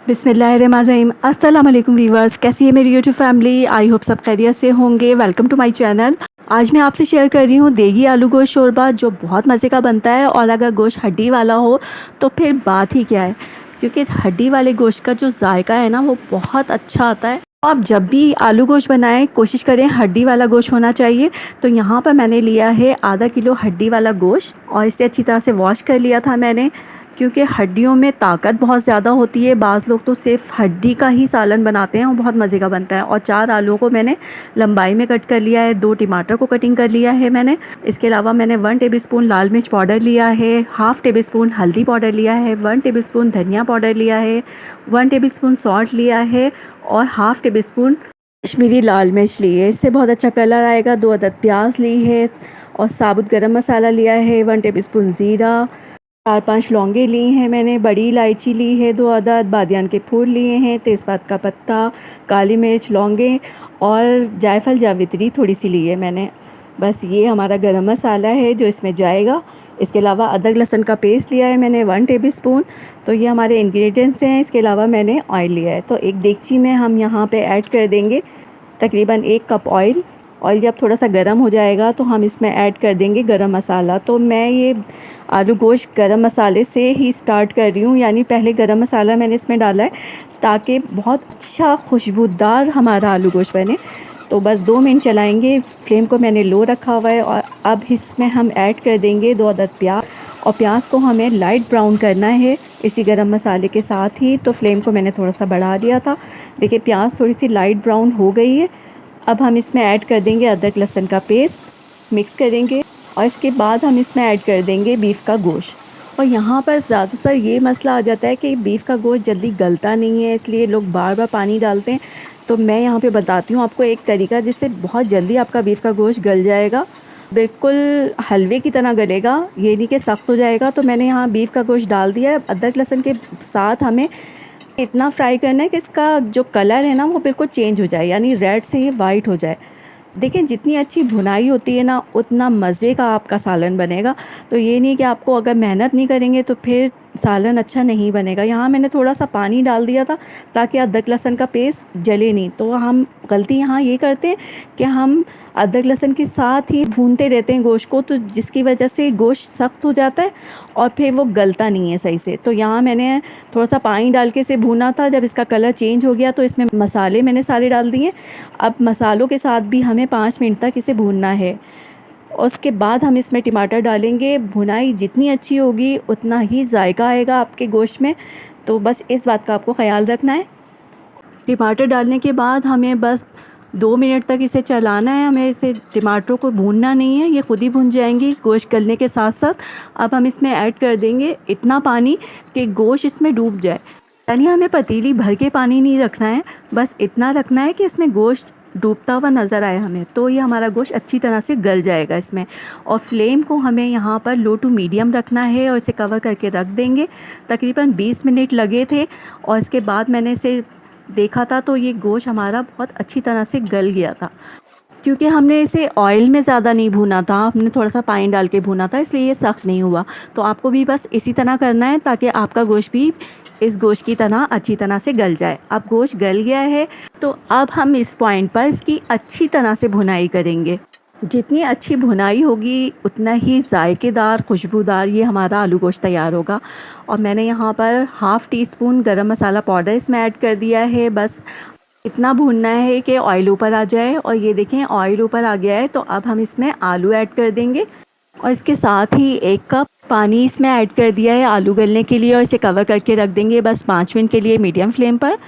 बिस्मिल्लाहिर्रहमानिर्रहीम। अस्सलाम वालेकुम वीवर्स, कैसी है मेरी यूट्यूब फैमिली। आई होप सब खैरियत से होंगे। Welcome to my channel. आज मैं आपसे शेयर कर रही हूँ देगी आलू गोश्त शोरबा, जो बहुत मज़े का बनता है। और अगर गोश्त हड्डी वाला हो तो फिर बात ही क्या है, क्योंकि हड्डी वाले गोश्त का जो जायका है ना, वो बहुत अच्छा आता है। आप जब भी आलू गोश्त बनाएं, कोशिश करें हड्डी वाला गोश्त होना चाहिए। तो यहाँ पर मैंने लिया है आधा किलो हड्डी वाला गोश्त, और इसे अच्छी तरह से वॉश कर लिया था मैंने, क्योंकि हड्डियों में ताकत बहुत ज़्यादा होती है। बाज़ लोग तो सिर्फ हड्डी का ही सालन बनाते हैं और बहुत मज़े का बनता है। और 4 आलूओं को मैंने लंबाई में कट कर लिया है, 2 टमाटर को कटिंग कर लिया है मैंने। इसके अलावा मैंने 1 टेबलस्पून लाल मिर्च पाउडर लिया है, हाफ़ टेबलस्पून हल्दी पाउडर लिया है, 1 टेबलस्पून धनिया पाउडर लिया है, 1 टेबलस्पून सॉल्ट लिया है, और हाफ़ टेबलस्पून कश्मीरी लाल मिर्च ली है, इससे बहुत अच्छा कलर आएगा। 2 अदद प्याज ली है, और साबुत गरम मसाला लिया है, 1 टेबलस्पून ज़ीरा, 4-5 लौंगे ली हैं मैंने, बड़ी इलायची ली है 2 अदद, बादियान के फूल लिए हैं, तेज़पात का पत्ता, काली मिर्च, लौंगे, और जायफल जावित्री थोड़ी सी ली है मैंने। बस ये हमारा गरम मसाला है जो इसमें जाएगा। इसके अलावा अदरक लहसुन का पेस्ट लिया है मैंने 1 टेबलस्पून। तो ये हमारे इंग्रेडिएंट्स हैं। इसके अलावा मैंने ऑयल लिया है। तो एक देगची में हम यहाँ पे ऐड कर देंगे तकरीबन 1 कप ऑयल। ऑयल जब थोड़ा सा गर्म हो जाएगा तो हम इसमें ऐड कर देंगे गरम मसाला। तो मैं ये आलू गोश्त गरम मसाले से ही स्टार्ट कर रही हूँ, यानी पहले गरम मसाला मैंने इसमें डाला है ताकि बहुत अच्छा खुशबूदार हमारा आलू गोश्त बने। तो बस 2 मिनट चलाएंगे। फ्लेम को मैंने लो रखा हुआ है। और अब इसमें हम ऐड कर देंगे 2 अदद प्याज, और प्याज को हमें लाइट ब्राउन करना है इसी गरम मसाले के साथ ही। तो फ्लेम को मैंने थोड़ा सा बढ़ा दिया था। देखिए प्याज थोड़ी सी लाइट ब्राउन हो गई है। अब हम इसमें ऐड कर देंगे अदरक लहसुन का पेस्ट, मिक्स करेंगे, और इसके बाद हम इसमें ऐड कर देंगे बीफ का गोश्त। और यहाँ पर ज़्यादातर ये मसला आ जाता है कि बीफ का गोश्त जल्दी गलता नहीं है, इसलिए लोग बार बार पानी डालते हैं। तो मैं यहाँ पे बताती हूँ आपको एक तरीका जिससे बहुत जल्दी आपका बीफ का गोश्त गल जाएगा, बिल्कुल हलवे की तरह गलेगा, ये नहीं कि सख्त हो जाएगा। तो मैंने यहाँ बीफ का गोश्त डाल दिया है। अदरक लहसुन के साथ हमें इतना फ्राई करना है कि इसका जो कलर है ना वो बिल्कुल चेंज हो जाए, यानी रेड से ये वाइट हो जाए। देखिए जितनी अच्छी भुनाई होती है ना, उतना मज़े का आपका सालन बनेगा। तो ये नहीं कि आपको अगर मेहनत नहीं करेंगे तो फिर सालन अच्छा नहीं बनेगा। यहाँ मैंने थोड़ा सा पानी डाल दिया था ताकि अदरक लहसुन का पेस्ट जले नहीं। तो हम गलती यहाँ ये करते हैं कि हम अदरक लहसुन के साथ ही भूनते रहते हैं गोश्त को, तो जिसकी वजह से गोश्त सख्त हो जाता है और फिर वो गलता नहीं है सही से। तो यहाँ मैंने थोड़ा सा पानी डाल के इसे भूना था। जब इसका कलर चेंज हो गया तो इसमें मसाले मैंने सारे डाल दिए। अब मसालों के साथ भी हमें 5 मिनट तक इसे भूनना है, और उसके बाद हम इसमें टमाटर डालेंगे। भुनाई जितनी अच्छी होगी उतना ही जायका आएगा आपके गोश्त में। तो बस इस बात का आपको ख़याल रखना है। टमाटर डालने के बाद हमें बस 2 मिनट तक इसे चलाना है। हमें इसे टमाटरों को भूनना नहीं है, ये खुद ही भुन जाएंगी गोश्त गलने के साथ साथ। अब हम इसमें ऐड कर देंगे इतना पानी कि गोश्त इसमें डूब जाए, यानी हमें पतीली भर के पानी नहीं रखना है, बस इतना रखना है कि इसमें गोश्त डूबता हुआ नज़र आए हमें। तो ये हमारा गोश्त अच्छी तरह से गल जाएगा इसमें। और फ्लेम को हमें यहाँ पर लो टू मीडियम रखना है, और इसे कवर करके रख देंगे। तकरीबन 20 मिनट लगे थे, और इसके बाद मैंने इसे देखा था तो ये गोश्त हमारा बहुत अच्छी तरह से गल गया था। क्योंकि हमने इसे ऑयल में ज़्यादा नहीं भूना था, हमने थोड़ा सा पानी डाल के भूना था, इसलिए ये सख्त नहीं हुआ। तो आपको भी बस इसी तरह करना है ताकि आपका गोश्त भी इस गोश्त की तरह अच्छी तरह से गल जाए। अब गोश्त गल गया है, तो अब हम इस पॉइंट पर इसकी अच्छी तरह से भुनाई करेंगे। जितनी अच्छी भुनाई होगी उतना ही जायकेदार खुशबूदार ये हमारा आलू गोश्त तैयार होगा। और मैंने यहाँ पर हाफ़ टी स्पून गरम मसाला पाउडर इसमें ऐड कर दिया है। बस इतना भूनना है कि ऑयल ऊपर आ जाए, और ये देखें ऑयल ऊपर आ गया है। तो अब हम इसमें आलू ऐड कर देंगे, और इसके साथ ही 1 कप पानी इसमें ऐड कर दिया है आलू गलने के लिए, और इसे कवर करके रख देंगे बस 5 मिनट के लिए मीडियम फ्लेम पर।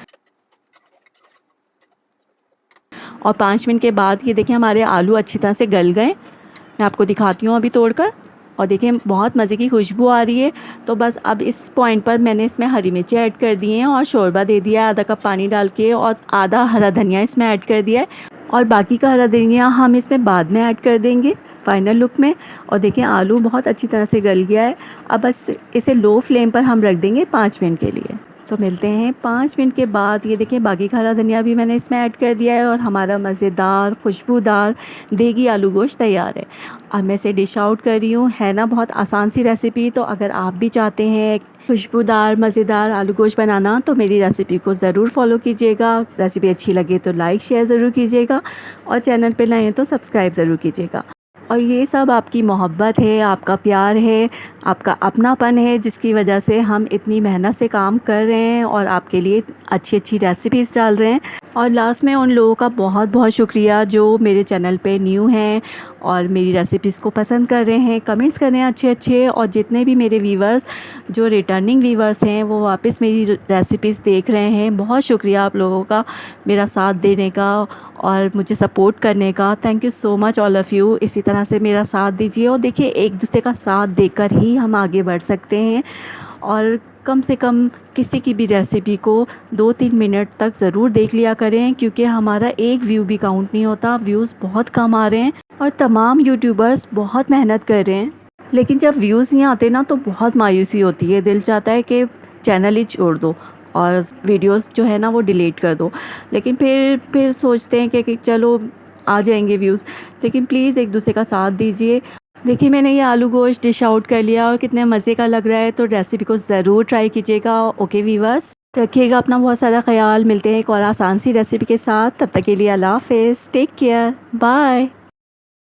और 5 मिनट के बाद ये देखें हमारे आलू अच्छी तरह से गल गए। मैं आपको दिखाती हूँ अभी तोड़कर, और देखें बहुत मज़े की खुशबू आ रही है। तो बस अब इस पॉइंट पर मैंने इसमें हरी मिर्ची ऐड कर दी हैं, और शोरबा दे दिया है आधा कप पानी डाल के, और आधा हरा धनिया इसमें ऐड कर दिया है। और बाकी का हरा धनिया हम इसमें बाद में ऐड कर देंगे फाइनल लुक में। और देखें आलू बहुत अच्छी तरह से गल गया है। अब बस इसे लो फ्लेम पर हम रख देंगे 5 मिनट के लिए। तो मिलते हैं 5 मिनट के बाद। ये देखिए बाकी हरा धनिया भी मैंने इसमें ऐड कर दिया है और हमारा मज़ेदार खुशबूदार देगी आलू गोश्त तैयार है। अब मैं इसे डिश आउट कर रही हूँ। है ना बहुत आसान सी रेसिपी। तो अगर आप भी चाहते हैं खुशबूदार मज़ेदार आलू गोश्त बनाना तो मेरी रेसिपी को ज़रूर फॉलो कीजिएगा। रेसिपी अच्छी लगे तो लाइक शेयर ज़रूर कीजिएगा और चैनल पे नए हैं तो सब्सक्राइब ज़रूर कीजिएगा। और ये सब आपकी मोहब्बत है, आपका प्यार है, आपका अपनापन है, जिसकी वजह से हम इतनी मेहनत से काम कर रहे हैं और आपके लिए अच्छी अच्छी रेसिपीज़ डाल रहे हैं। और लास्ट में उन लोगों का बहुत बहुत शुक्रिया जो मेरे चैनल पे न्यू हैं और मेरी रेसिपीज़ को पसंद कर रहे हैं, कमेंट्स कर रहे हैं अच्छे अच्छे। और जितने भी मेरे व्यूवर्स जो रिटर्निंग व्यूवर्स हैं वो वापस मेरी रेसिपीज़ देख रहे हैं, बहुत शुक्रिया आप लोगों का मेरा साथ देने का और मुझे सपोर्ट करने का। Thank you so much all of you. इसी तरह से मेरा साथ दीजिए और देखिए एक दूसरे का साथ देकर ही हम आगे बढ़ सकते हैं। और कम से कम किसी की भी रेसिपी को 2-3 मिनट तक ज़रूर देख लिया करें, क्योंकि हमारा एक व्यू भी काउंट नहीं होता। व्यूज़ बहुत कम आ रहे हैं और तमाम यूट्यूबर्स बहुत मेहनत कर रहे हैं, लेकिन जब व्यूज़ नहीं आते ना तो बहुत मायूसी होती है। दिल चाहता है कि चैनल ही छोड़ दो और वीडियोस जो है ना वो डिलीट कर दो। लेकिन फिर सोचते हैं कि चलो आ जाएंगे व्यूज़। लेकिन प्लीज़ एक दूसरे का साथ दीजिए। देखिए मैंने ये आलू गोश्त डिश आउट कर लिया और कितने मज़े का लग रहा है। तो रेसिपी को ज़रूर ट्राई कीजिएगा। ओके वीवर्स, रखिएगा अपना बहुत सारा ख्याल। मिलते हैं एक और आसान सी रेसिपी के साथ। तब तक के लिए अल्लाह हाफ़िज़, टेक केयर, बाय।